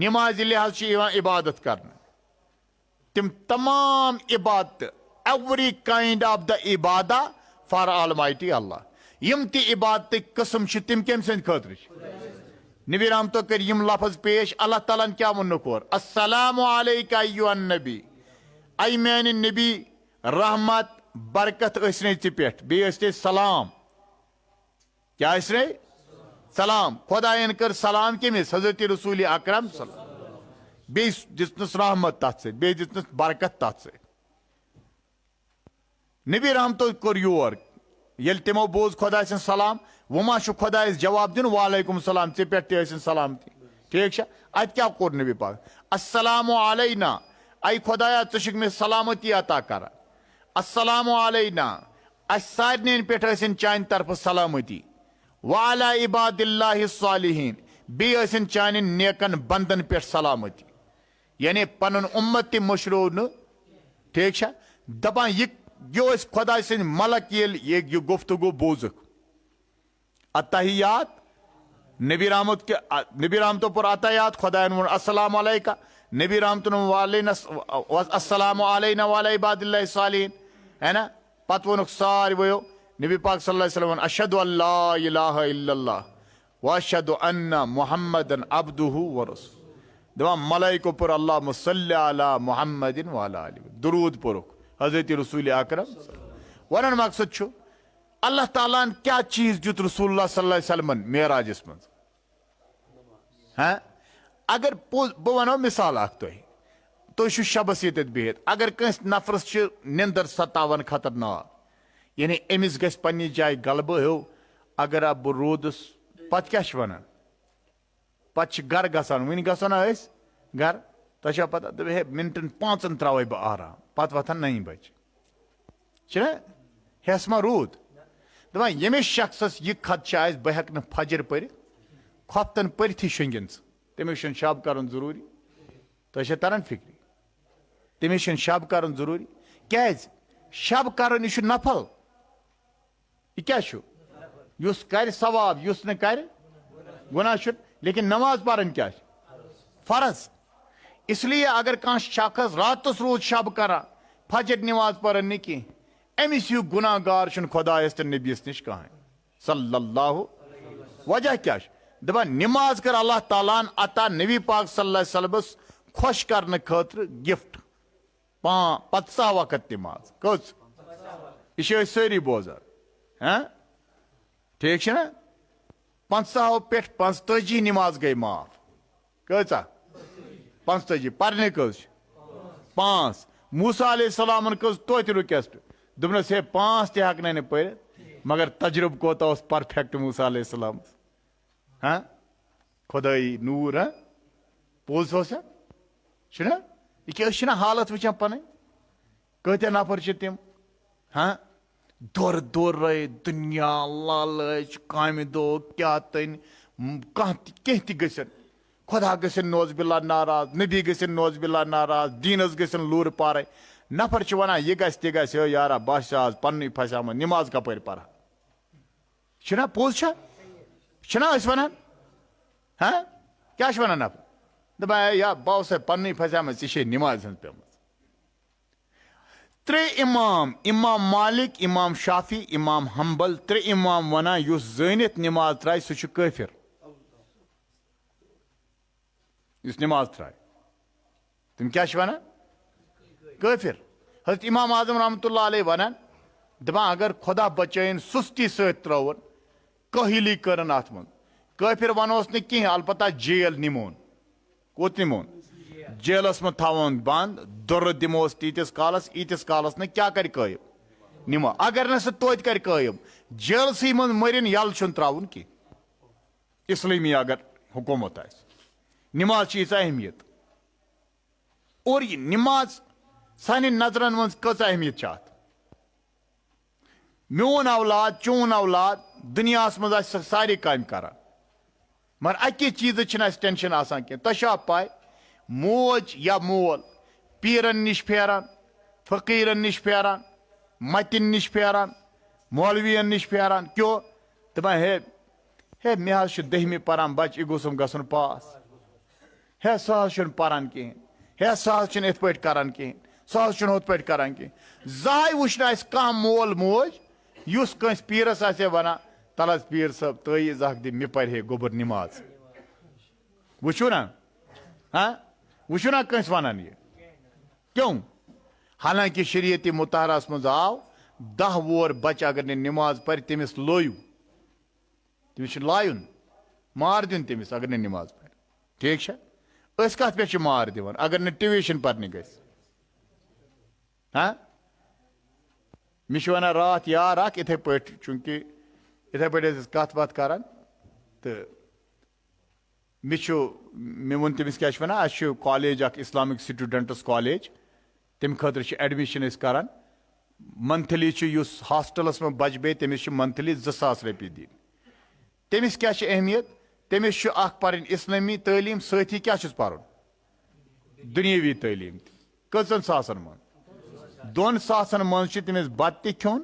नमाज लिहाज इबादत करन तुम तमाम इबादत एवरी काइंड ऑफ द इबादा फॉर ऑलमाइटी अल्लाह यम ति इबादत कस्म तिम कम सद खतर नबी राम तो कर यम लफज पेश अल्लाह ताला क्या वन कोर अस्सलामु अलैका अय्युहन नबी आई मैन नबी रहमत बरकत असने पे बे सलाम क्या असने सलाम खुदायन कर सलाम कमिस हजरत रसूल अकरम बे दिस रहमत तथ से बे दिस बरकत तथ से नबी राम तो कर योर ये तमो बोज खुदा सलाम वो मा खुदायस जवाब दिन वालेकुम सलाम ऐ पे सलाम ठीक अत क्या कोर नबी पाक अस्सलामु अलैना आई खुदाया षिक मे सलामती अता कर अस्सलामु अलैना सारन पे चान तरफ सलामती वाला इबादिल्लाहि सालिहीन बेन चान नेकन बंदन पे सलामती यानी पन उम्मत मशरो न ठीक दपान ये खुदा सद मलक ये गुफ्तगु बोजुक अत्तहियात नबी रामतो पर अत्तहियात खुदायन वो अस्सलामु अलैका नबी रामतन वालैना अस्सलामु अलैना वाला इबादिल्लाहि सालिहीन है ना पत वोनुक सारवयो नबी पाक सल्लल्लाहु अलैहि वसल्लम अशहदु अल्ला इलाहा इल्लल्लाह व अशहदु अन्ना मुहम्मदन अब्दुहु व रसूलुहु दवा मलाइको पर अल्लाहुम्मा सल्लि अला मुहम्मदिन व अला आलिहि दुरूद परुक हजरत रसूल अकरम वन मकसद अल्लाह ताला क्या चीज दुत रसूलुल्लाह सल्लल्लाहु अलैहि वसल्लम मेराजस मज हाँ अगर बह वनो मिसाल तुम शबस ये बिहित अगर कंस नफरस निंदर सतावन खतरनाक यानी अमिस गस पन्नी जाय गलबह हो अगर अब बह रोदस पत क्या वन पत गर गसान वन गसो ना गर तुम पता दे मिनटन 5 त्रा बह आराम पत वथन 9 बजे हेस मा रूद दपान यमिस शख्सस यह खदशा बह हेक फजर पर खोफ्तन परथी शंगिन तमिस शब कर जरूरी तुम तरन फिक्री तमिस शब कर जरूरी क्या शब कर यह नफल यह क्या कर सवाब युस न कर गुनाह लेकिन नमाज पढ़न क्या फर्ज इसलिए अगर कह शख्स रातस रोज शब कर फजर नमाज पढ़न न कह अमिस यु गुनाहगार खुदायस तो नबीस नश कह सल्लल्लाहु वजह क्या दपान नमाज कर अल्लाह ताला अता नबी पाक सल्लल्लाहु अलैहि वसल्लम खुश करने खतर गिफ्ट 50 वक्त नमाज कस यह सारी बोजान हाँ ठीक ना 50 पे 45 नमाज गई माफ कचा 45 पढ़ने कस 5 मूसा अलैहिस्सलाम कस तोत रिक्वेस्ट दोपनस हे 5 ते हकन पढ़ मगर तजुर्ब कोता परफेक्ट मूसा अलैहिस्सलाम हाँ खुदाई नूर हाँ पोज यह हालत वचान पन कत्या नफर तम हाँ दौर दौर दुनिया लालच काम दो क्या तन कह गन खुदा गन नौज बिल्ला नाराज नबी गन नौज बिल्ला नाराज दीनस गन लूर पारे नफर वन यह गस यारा बस आज पन्नी फसाम नमाज कपर पढ़ा पोज वन हाँ क्या वन नफर दपा या बहु सा पन्नी फसाम ऐ नमाज पे त्रे इमाम इमाम मालिक इमाम शाफी इमाम हम्बल त्रे इमाम वना जानित नमाज त्राय सह काफिर नमाज त्राय तुम क्या वन काफिर हजरत इमाम आजम रहमतुल्लाह अलैह वन दपान अगर खुदा बचन सुस्ती सत्रोन कहली करन अत मन काफिर वनोस न कह अलबत्ता जेल निमोन कोत निमोन जेलस में थवन बंद दुर दिमोस तीतिस कालस न क्या कर कायम निमो अगर न सह कर कायम जेलसी मन मरिन यल त्रावन की इस्लामी अगर हुकूमत आ नमाज यीज अहमियत और ये नमाज सान नजरन मज कच अहमियत अत मोन औलाद चोन औलाद दुनिया मज सारी काम करान मगर अके चीज टेंशन आसान कह तुम पाए मोज या मोल पीरन निश फेरान फकीरन निश फेरान मतिन निश फेरान मौलवियन निश फेरान क्यों दपान हे मे दहमी पान बच यह गोसम गसन पास हे सह पान कहें हे सह इत पे करान कहें सह हुत पे करान कहें जाय वुचन कह मोल मोज युस कंस पीरस आसे वना तल पीर साहब तईज अख दि मे पे गोबर नमाज वुचु ना हाँ वुचु ना कंस वनान ये क्यों हालांकि शरीयत मुताहरास मज आव 10 वोर बच अगर ने नमाज पर तमिस लोयु तमिस लायुन मार दिन तमिस अगर ने नमाज पर ठीक है अस कत पे मार दिवान अगर ने ट्यूशन परने गस हाँ मे वन रात यार अख इथे पे चूंकि इथे पे कत वत कर तो मे वो तमिस क्या one college Islamic students college तम खतर एडमिशन करान मंथली हॉस्टलस में बच बे तमिस मंथली 2000 रपये दिन तमिस क्या अहमियत तमिस पर इस्लामी तालीम सही क्या पर दुनियावी तालीम कचन सासन मन 2 सासन मज तमिस बत खोन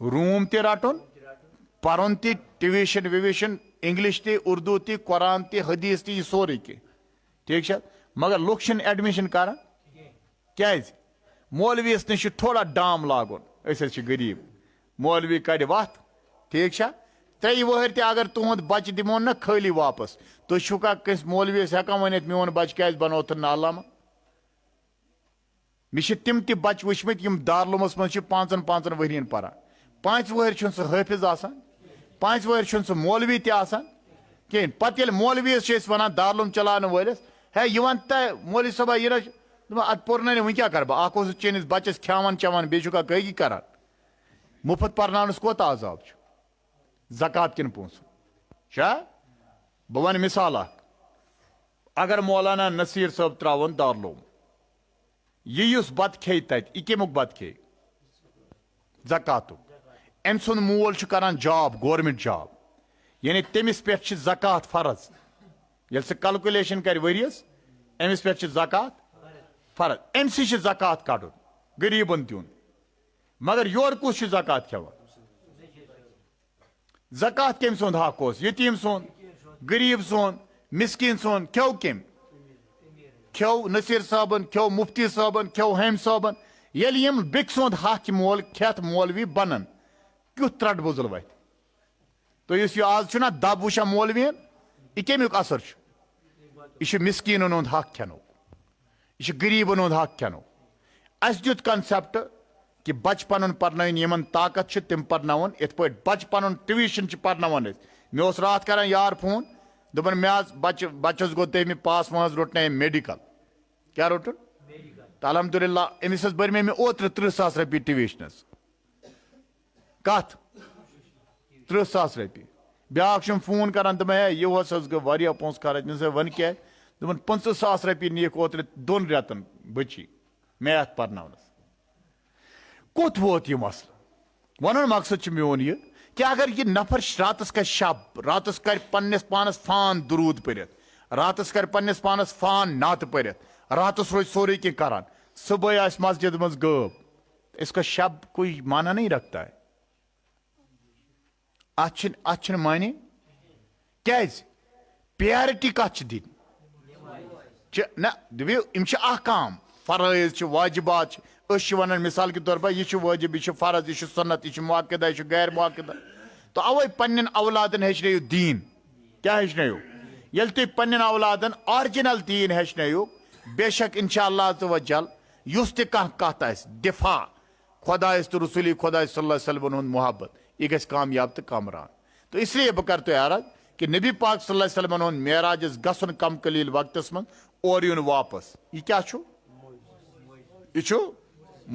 रूम त रटन पर्न ट्यूशन विविशन इंग्लिश ती उर्दू ती कुरान ती हदीस ती सोरे कह ठीक है मगर लुक एडमिशन कर क्या मौलवीस नश थोड़ा डाम लागन गरीब मौलवी कड़ वत ठीक है 3 वहर ते अगर तुहद बच दिमो ना खाली वापस तुम छुका कस मौलवीस हेकान वन मोन बच क्या बनोत नालामा मे तिम ति बच वुचमत यम दारलुमस मज 5 वरियन पारान 5 वहर सह हाफिज आसान 5 वहर सह मौलवी कहें पे मौलवीस वन दारलुम चलान वलिस है यह वन मौलवी साहब यह अत पोर ना वो क्या कर बह चेनिस बचस खान चवान बेका गई करान मुफ्त पर्नानस कोत आजाब ज़कात किन पोंसों बह वन मिसाल अगर मौलाना नसीर साहब त्रावन दारलूम यह बत खे तत यह कमुक बत खे ज़कातुक अम सुन मोल करान जॉब गवर्नमेंट जॉब यानी तमिस पे ज़कात फर्ज ये कैलकुलेशन कर वरियस अमिस पे ज़कात फर्ज अम सी ज़कात कड़न गरीबन दिन मगर योर कुछ ज़कात खेवान ज़कात कम सुंद हक यतीम सोन गरीब सोन मिस्किन सोन खेव कम खेव नसीर साहबन खेव मुफ्ती साहबन खेव हम साहबन ये बिक सुंद हक मोल खेत मौलवी बनन क्युत त्रट बुजुल वत तो यह आज ना दब वुचा मौलवीन यह कमुक असर यह मिस्कीन हुंद हक खेनो यह गरीबन हुंद हक खेनो अस दुत कंसेप्ट कि बच पन पर्न यमन ताकत तम पर्न इत पे बच पन ट्यूशन पर्न मे रात कर यार फोन दोपन मे बचस गो 10वीं पास मज रोट ना मेडिकल क्या रोटन तो अलहमदुल्ला अमिस बर मे ओत्र 30,000 रपये ट्यूशनस कत 30,000 रपये ब्याक फोन कर दप यह गई पोस खर्च वन क्या दोपन 25,000 रपये नीक ओत्र 2 रेतन बची मैथ पर्नस कोत वोत यह मसल वन मकसद मोन यह कि अगर यह नफर रातस कर शब रातस कर पन्नस पानस फान दुरूद पढ़ित रातस कर पन्नस पानस फान नात पढ़ित रातस रोज सोरे कह करान सुबह आज मस्जिद में गब, इसका शब कोई माना नहीं रखता है। अच्छन माने क्या प्यारिटी कत दिन ना इम काम फरज वाजिबात वन मिसाल के तौर पर यह वाजिब यह फर्ज यह सुन्नत यह मुआक्किदा यह गैर मुआक्किदा। तो अवे पन्न औलादन हेचनो दीन क्या हेचनो ये तुम पन्न औलादन ऑरिजिनल दीन हेचनो बेशक इंशाअल्लाह अज़्ज़ व जल युस ते कत दिफा खुदा तो रसूली खुदा सल्लल्लाहु अलैहि वसल्लम मोहब्बत यह गस कामयाब तो कामरान। तो इसलिए बह कर अर्ज कि नबी पाक सल्लल्लाहु अलैहि वसल्लम मेराज गसन कम कलील वक्त में और युन वापस यह क्या यह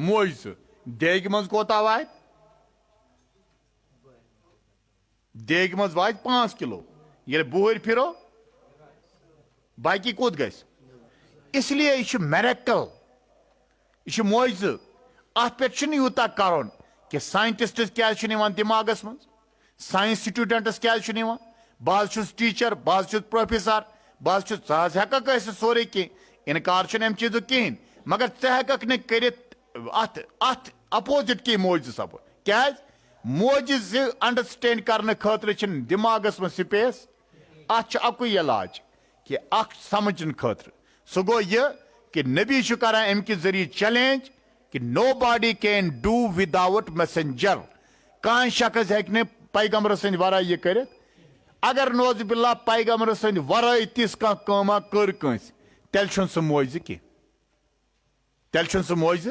मोइज देग मज कोता वात देग मज वात 5 किलो ये बुहर फिरो बाकी कोत गस। इसलिए यह मेरेकल यह मोइज अत पे यूता कर कि साइंटिस्ट क्या दिमागस मज साइंस स्टूडेंटस क्या बह टीचर बह प्रोफेसर बह हेक सोरे कह इनकार अम चीज कहें मगर हेक कर अपोजिट कह मोज सब क्या मोज अंडरस्टैंड करने खतर दिमागस में स्पेस अत अकु इलाज कि समझन खतर सह गो यह कि नबी कर अमि जरिए चैलेंज कि nobody can do without messenger कह शख्स हे पैगम्बर सद वर यह कर अगर नोज बिल्ला पैगम्बर सद वर तिस कमा कर तेल सह मोज कह तेल सह मोज।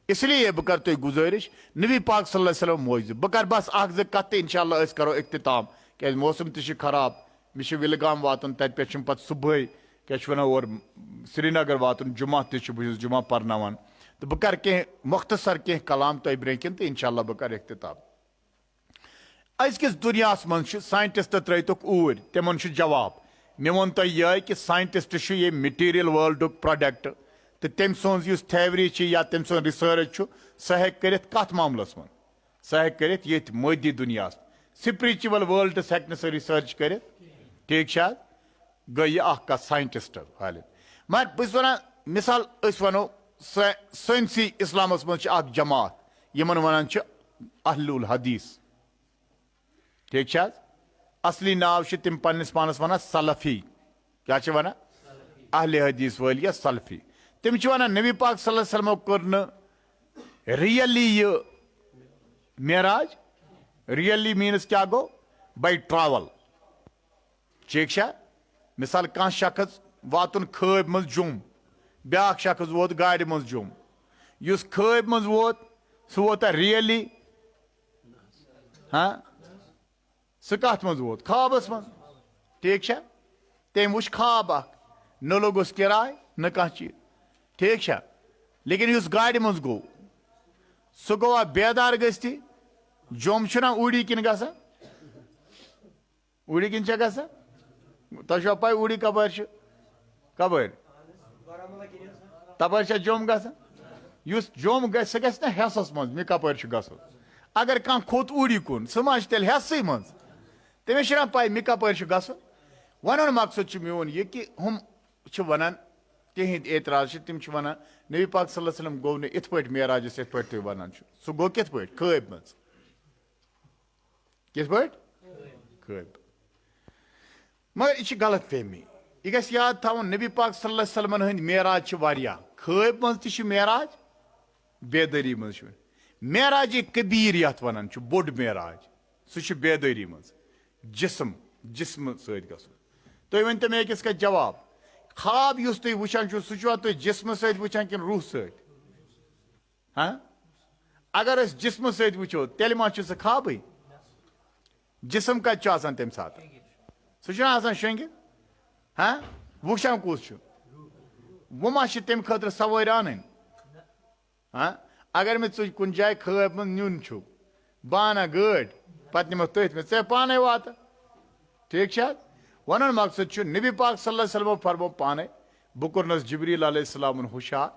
इसलिए बह कर तुम गुजारिश नबी पाक सल्लल्लाहु अलैहि वसल्लम मोज बह कर बस कत इंशाअल्लाह करो इख्तिताम क्या मौसम तह खराब मे विलगाम वातन तत पे पत सुबह क्या वन और श्रीनगर वातन जुमा तह जुमा पर्नावान। तो बह कर कह मुख्तसर कह कलाम तुम ब्रेकिन तो इंशाअल्लाह बह कर इख्तिताम। अजकिस दुनिया मन साइंटिस्ट त्रुक ऊर तिमन जवाब मे वो तुम यह कि साइंटिस्ट ये मटीरियल वर्ल्ड प्रोडक्ट तो तम सज थेवरी या तम सो रिसर्च सह कर कत मामलस मन सह हे कर ये मदी दुनिया स्पिरिचुअल वर्ल्ड हे सह रिसर्च कर ठीक गई कत साइंटिस्ट हाल मगर बस वन मिसाल वनो सनसी इस्लामस मज जमात यमन वन अहलुल हदीस ठीक असली नाव तम पन्निस पानस वन सलफी क्या वन अहले हदीस वाल या सलफी तम वन नबी पाक सल्लल्लाहु अलैहि वसल्लम कर रियली ये मेराज रियली मीनस क्या गो बाई ट्रैवल ठीक मिसाल कह शख्स वातुन खैब मज जुम ब्या शख्स वोत गाड़ मज जुम युस खैब मज वोत सह वोत रियली हाँ सह कत मज वोत ख्वाबस मज ठीक तम वो ख्वाब न लोगस किराय न कह चीज ठीक लेकिन उस गाड़ मज गो सह गो बेदार गस्ती जोम उड़ी किन ग उड़ी किन ग तुम पै उड़ी कपर कपर तप जोम ग जोम गह ना हेसस मज मे कपर ग अगर कह खोत उड़ी कुन सह मा तेल हेसै मज तमिस पै मे कपर ग वन मकसद मोन यह कि हम वन तिहद एतराज तम वन नबी पाक सल्लल्लाहु अलैहि वसल्लम गो इत पे मेराजस इत पे तुम वन सह गो कित पे खैब मज कित पे खैब मगर यह गलत फहमी यह गस याद थवन नबी पाक सल्लल्लाहु अलैहि वसल्लम हंद मेराज वारिया खैब मज तह मेराज बेदारी मज मेराज कबीर यथ वन बोड मेराज सह बेदारी मज जिस्म सद गसन। तुम वन तो मे अकिस का जवाब ख्वाब युस तुम वुचान सह तुम जिस्म सद वुचान कि रूह सद हाँ अगर जिस्म सद वुचो तेल मा सह ख्वाब जिस्म कत तम सात सह शंगित हाँ वुचान कुस वो मा तम खतर सवार अन हाँ अगर मे कुन जाए खैब मन नुन बह अना गाड़ पे निमो तथ मे ऐ पाने वात ठीक वन मकसद नबी पाक सल्लल्लाहु अलैहि वसल्लम फरमो पाने बह कोरनस जिब्रील अलैहिस्सलाम हुशार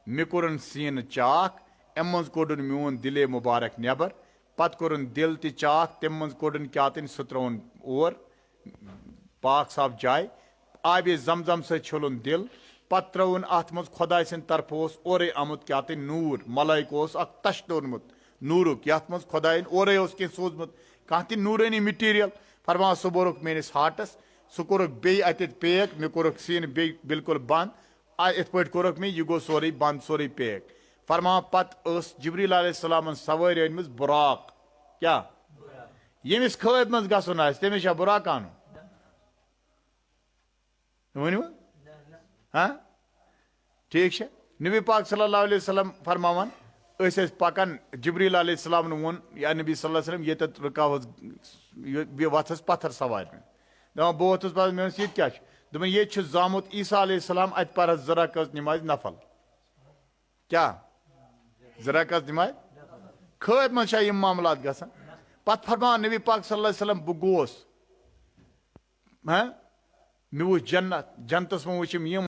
मे कोरन सीन चाक अम मज कोडन मोन दिले मुबारक नबर पत कोरन दिल ति चाक तम मज कोडन क्या सह त्रोन और पाक साफ जाय आबे जमजम से छोलन दिल पत त्रोन अत मज खुदा सद तरफ ओरे आमुत क्या नूर मलाइक तश दोनमुत नूरुक यथ मज खुदाइन ओरे कह सोजमुत कह नूरानी मटीरियल फरमा सह बोरुक मेनिस हार्टस सह कोरुक बे अत पैक मे कोरुक सीन बे बिल्कुल बंद इत पे कोरुक मे यह गो सोरे बंद सोरे पैक फरमा पत जिब्रील अलैहिस्सलाम सवार अनम बुराक क्या यमिस खैब मज गसन तमिस बुराक अन वन हाँ ठीक है नबी पाक सल्लल्लाहु अलैहि वसल्लम फरमावन पकान जिब्रील अलैहिस्सलाम वोन या नबी सल्लल्लाहु अलैहि वसल्लम ये रुकावस वथस पत्थर सवार में दपान बह वोथुस पे मे ये क्या दोपन ये जामुत ईसा अलैहिस्सलाम अत पर ज़राकस नमाज नफल क्या ज़राकस नमाज खैब मज यम मामलात गसान पत फरमा नबी पाक सल्लल्लाहु अलैहि वसल्लम बह गोस हाँ मे वो जन्नत जन्नतस मे वुचम यम